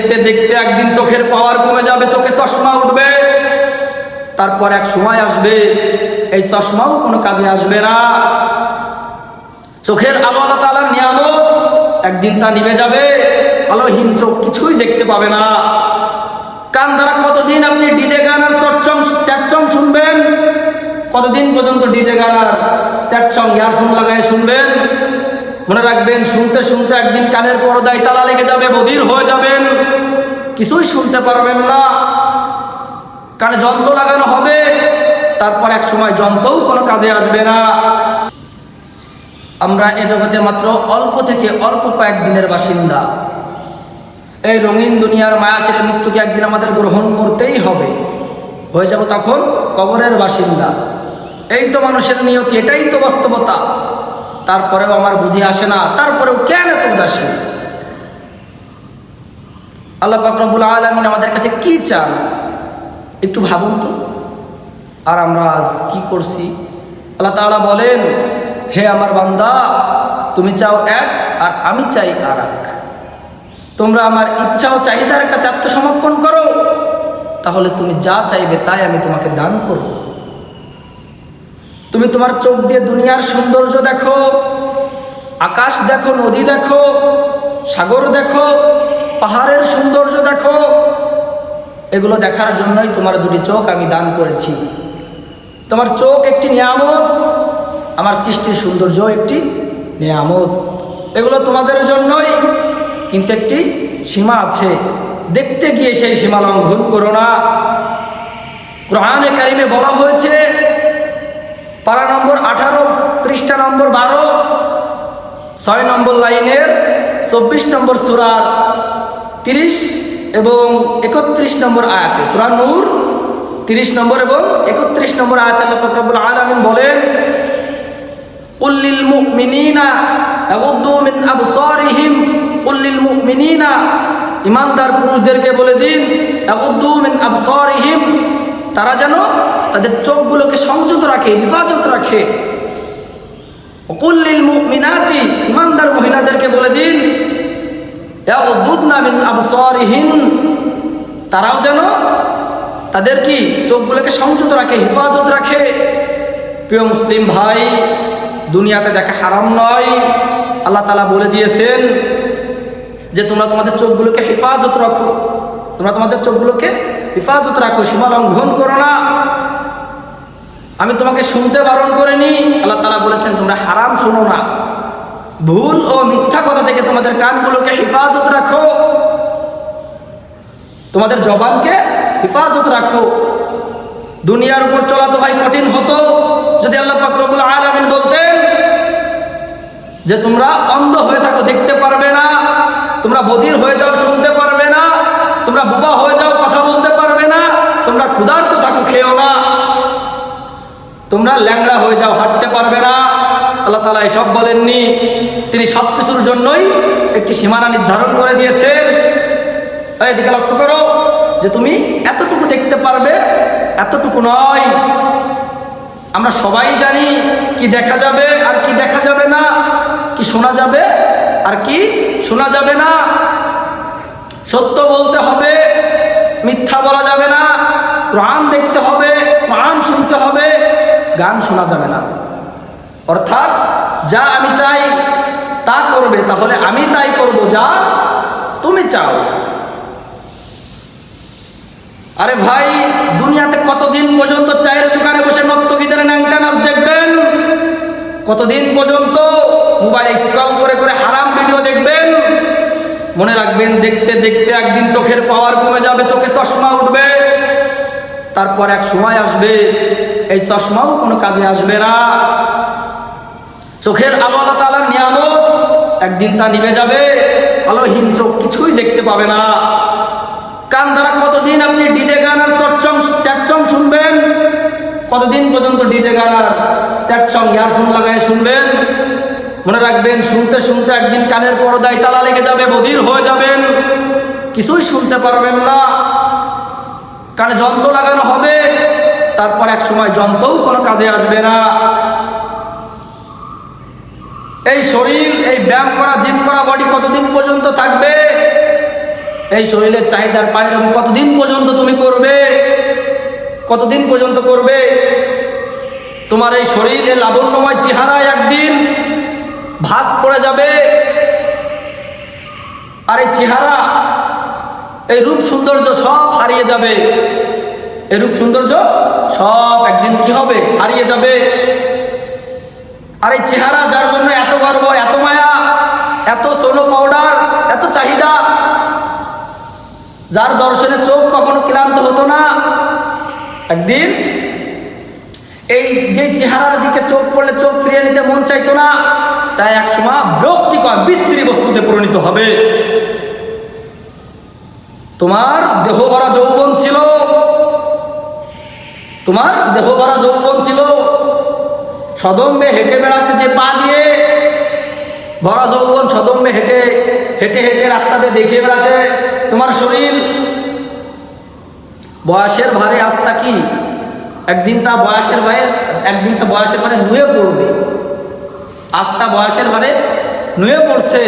দেখতে দেখতে একদিন চোখের পাওয়ার কমে যাবে, চোখে চশমা উঠবে। তারপর এক সময় আসবে এই চশমাও কোনো কাজে আসবে না। চোখের আলো আল্লাহ তাআলার নিয়ামত, একদিন তা নিভে যাবে, আলোহীন চোখ কিছুই দেখতে পাবে না। কান দ্বারা কতদিন আপনি ডিজে গান আর চ্যাটসং শুনবেন? কতদিন পর্যন্ত ডিজে গান আর চ্যাটসং ইয়ারফোন লাগায় শুনবেন? মনে রাখবেন, শুনতে শুনতে একদিন কানের পর্দায় তালা লেগে যাবে, বধির হয়ে যাবেন, কিছুই শুনতে পারবেন না। কানে যন্ত্র লাগানো হবে, তারপর এক সময় যন্ত্রও কোনো কাজে আসবে না। আমরা এ জগতে মাত্র অল্প থেকে অল্প কয়েকদিনের বাসিন্দা। এই রঙিন দুনিয়ার মায়া ছেড়ে মৃত্যুকে একদিন আমাদের গ্রহণ করতেই হবে। হয়ে যাব তখন কবরের বাসিন্দা। এই তো মানুষের নিয়তি, এটাই তো বাস্তবতা। তারপরেও আমার বুঝে আসে না, তারপরেও কেন এত উদাসীন? আল্লাহ পাক রব্বুল আলামিন আমাদের কাছে কি চান একটু ভাবুন তো। আর আমরা আজ কি করছি? আল্লাহ তাআলা বলেন, হে আমার বান্দা, তুমি চাও এক আর আমি চাই আর এক। তোমরা আমার ইচ্ছা ও চাহিদার কাছে আত্মসমর্পণ করো, তাহলে তুমি যা চাইবে তাই আমি তোমাকে দান করব। তুমি তোমার চোখ দিয়ে দুনিয়ার সৌন্দর্য দেখো, আকাশ দেখো, নদী দেখো, সাগর দেখো, পাহাড়ের সৌন্দর্য দেখো। এগুলো দেখার জন্যই তোমার দুটি চোখ আমি দান করেছি। তোমার চোখ একটি নিয়ামত, আমার সৃষ্টির সৌন্দর্য একটি নিয়ামত। এগুলো তোমাদের জন্যই, কিন্তু একটি সীমা আছে। দেখতে গিয়ে সেই সীমা লঙ্ঘন করো না। কোরআনে কারিমে বলা হয়েছে, পারা নম্বর 18, পৃষ্ঠা নম্বর 12, 6 নম্বর লাইনের 24 নম্বর সূরার 30 এবং 31 নম্বর আয়াতে, সূরা নূর 30 নম্বর এবং 31 নম্বর আয়াতে আল্লাহ পাক রব্বুল আলামিন বলেন, কুল লিল মুমিনিনা ইয়াগুদ্দু মিন আবসারিহিম, কুল লিল মুমিনিনা, ঈমানদার পুরুষদেরকে বলে দিন, ইয়াগুদ্দু মিন আবসারিহিম, তারা যেন তাদের চোখগুলোকে সংযত রাখে, হেফাজত রাখে। কুল লিল মুমিনাতি, ঈমানদার মহিলাদেরকে বলে দিন, ইয়াগুদ্দুনা মিন আবসারিহিন, তারাও যেন তাদের কি চোখগুলোকে সংযত রাখে, হেফাজত রাখে। প্রিয় মুসলিম ভাই, দুনিয়াতে দেখা হারাম নয়। আল্লাহ তাআলা বলে দিয়েছেন যে তোমরা তোমাদের চোখগুলোকে হেফাজত রাখো, তোমরা তোমাদের চোখগুলোকে হেফাজত রাখো, সীমা লঙ্ঘন করো না। আমি তোমাকে শুনতে বারণ করিনি, আল্লাহ তাআলা বলেছেন তোমরা হারাম শোনো না। ভুল ও মিথ্যা কথা থেকে তোমাদের কানগুলোকে হেফাজত রাখো, তোমাদের জবানকে হেফাজত রাখো। দুনিয়ার উপর চলা তো ভাই কঠিন হতো যদি আল্লাহ পাক রব্বুল আলামিন বলতেন যে তোমরা অন্ধ হয়ে থাকো, দেখতে পারবে না, তোমরা বধির হয়ে যাও, শুনতে পারবে না, তোমরা বোবা হয়ে যাও, কথা বলতে পারবে না, তোমরা ক্ষুধার্ত থাকো, খেও না, তোমরা ল্যাংড়া হয়ে যাও, হাঁটতে পারবে না। আল্লাহ তাআলা এসব বলেননি। তিনি সব কিছুর জন্যই একটি সীমানা নির্ধারণ করে দিয়েছেন। এদিকে লক্ষ্য করো যে তুমি এতটুকু দেখতে পারবে, এতটুকু নয়। আমরা সবাই জানি কি দেখা যাবে আর কি দেখা যাবে না, কি শোনা যাবে আর কি শোনা যাবে না। সত্য বলতে হবে, মিথ্যা বলা যাবে না। কোরআন দেখতে হবে, কোরআন শুনতে হবে, গান শোনা যাবে না। অর্থাৎ যা আমি চাই তা করবে, তাহলে আমি তাই করব যা তুমি চাও। আরে ভাই, দুনিয়াতে কতদিন পর্যন্ত চায়ের দোকানে বসে নর্তকীদের ন্যাংটা নাচ দেখবেন? কতদিন পর্যন্ত মোবাইল স্ক্রল করে করে হারাম ভিডিও দেখবেন? মনে রাখবেন, দেখতে দেখতে একদিন চোখের পাওয়ার কমে যাবে, চোখে চশমা উঠবে। তারপর এক সময় আসবে এই চশমাও কোনো কাজে আসবে না। চোখের আলো আল্লাহ তাআলার নিয়ামত, একদিন তা নিভে যাবে, আলোহীন চোখ কিছুই দেখতে পাবে না। কান দ্বারা কতদিন আপনি ডিজে গান আর চ্যাটসং শুনবেন? কতদিন পর্যন্ত ডিজে গান আর চ্যাটসং ইয়ারফোন লাগায় শুনবেন? মনে রাখবেন, শুনতে শুনতে একদিন কানের পর্দায় তালা লেগে যাবে, বধির হয়ে যাবেন, কিছুই শুনতে পারবেন না। কানে যন্ত্র লাগানো হবে, তারপর এক সময় যন্ত্রও কোনো কাজে আসবে না। এই শরীর, এই ব্যায়াম করা, জিম করা বডি কতদিন পর্যন্ত থাকবে? এই শরীরের চাহিদার পায়রামি কতদিন পর্যন্ত তুমি করবে? কতদিন পর্যন্ত করবে? তোমার এই শরীরে লাবণ্যময় চেহারায় একদিন ভাঁজ পড়ে যাবে। আর এই চেহারা, এই রূপ সৌন্দর্য সব হারিয়ে যাবে। এই রূপ সৌন্দর্য সব একদিন কি হবে? হারিয়ে যাবে। আর এই চেহারা, যার জন্য এত গর্ব, এত মায়া, এত সোনো পাউডার, এত চাহিদা, যার দর্শনে চোখ কখনো ক্লান্ত হতো না, একদিন এই যে চেহারার দিকে চোখ পড়লে চোখ ফিরিয়ে নিতে মন চাইতো না, তাই একসময় বিরক্তিকর বিশ্রী বস্তুতে পরিণত হবে। তোমার দেহ ভরা যৌবন ছিল, তোমার দেহ ভরা যৌবন ছিল, সদম্বে হেঁটে বেড়াতে যে পা দিয়ে, ভরা যৌবন সদম্বে হেঁটে হেঁটে হেঁটে রাস্তাতে দেখিয়ে বেড়াতে তোমার শরীর, বয়সের ভারে আস্থা কি একদিন তা বয়সের ভারে নুয়ে পড়বে। আস্থা বয়সের ভারে নুয়ে পড়ছে।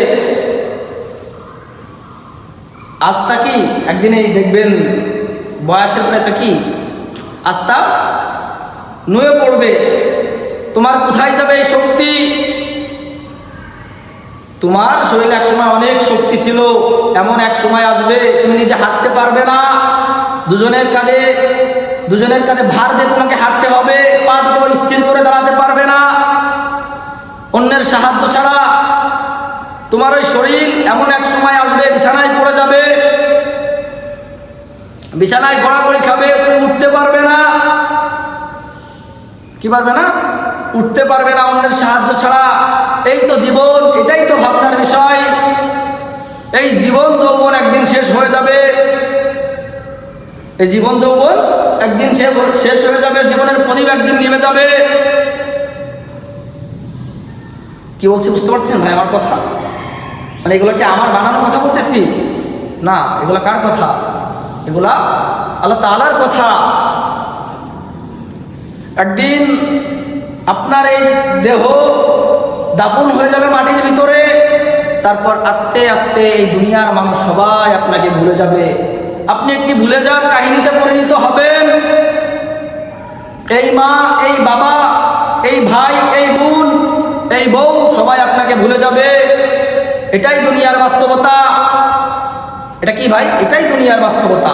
আস্থা কি একদিনেই দেখবেন বয়সের ভারে তা কি আস্থা নুয়ে পড়বে। তোমার কোথায় যাবে এই শক্তি? তোমার শরীরে এক সময় অনেক শক্তি ছিল, এমন এক সময় আসবে তুমি নিজে হাঁটতে পারবে না। দুজনের কাঁধে ভার দিয়ে তোমাকে হাঁটতে হবে, পা দুটো স্থির করে দাঁড়াতে পারবে না অন্যের সাহায্য ছাড়া। তোমার ওই শরীর এমন এক সময় আসবে বিছানায় পড়ে যাবে, বিছানায় গড়াগড়ি খাবে, তুমি উঠতে পারবে না। কি পারবে না? উঠতে পারবে না অন্যের সাহায্য ছাড়া। এই তো জীবন, এটাই তো ভাবনার বিষয়। এই জীবন যৌবন একদিন শেষ হয়ে যাবে। এই জীবন যৌবন একদিন শেষ হয়ে যাবে, জীবনের প্রদীপ একদিন নেমে যাবে। কি বলছি বুঝতে পারছেন ভাই আমার কথা? মানে এগুলো কি আমার বানানো কথা বলতেছি না, এগুলা কার কথা? এগুলা আল্লাহ তাআলার কথা। একদিন আপনার এই দেহ দাফন হয়ে যাবে মাটির ভিতরে, তারপর আস্তে আস্তে এই দুনিয়ার মানুষ সবাই আপনাকে ভুলে যাবে। আপনি একটি ভুলে যাওয়ার কাহিনীতে পরিণত হবেন। এই মা, এই বাবা, এই ভাই, এই বোন, এই বউ সবাই আপনাকে ভুলে যাবে। এটাই দুনিয়ার বাস্তবতা। এটা কি ভাই? এটাই দুনিয়ার বাস্তবতা।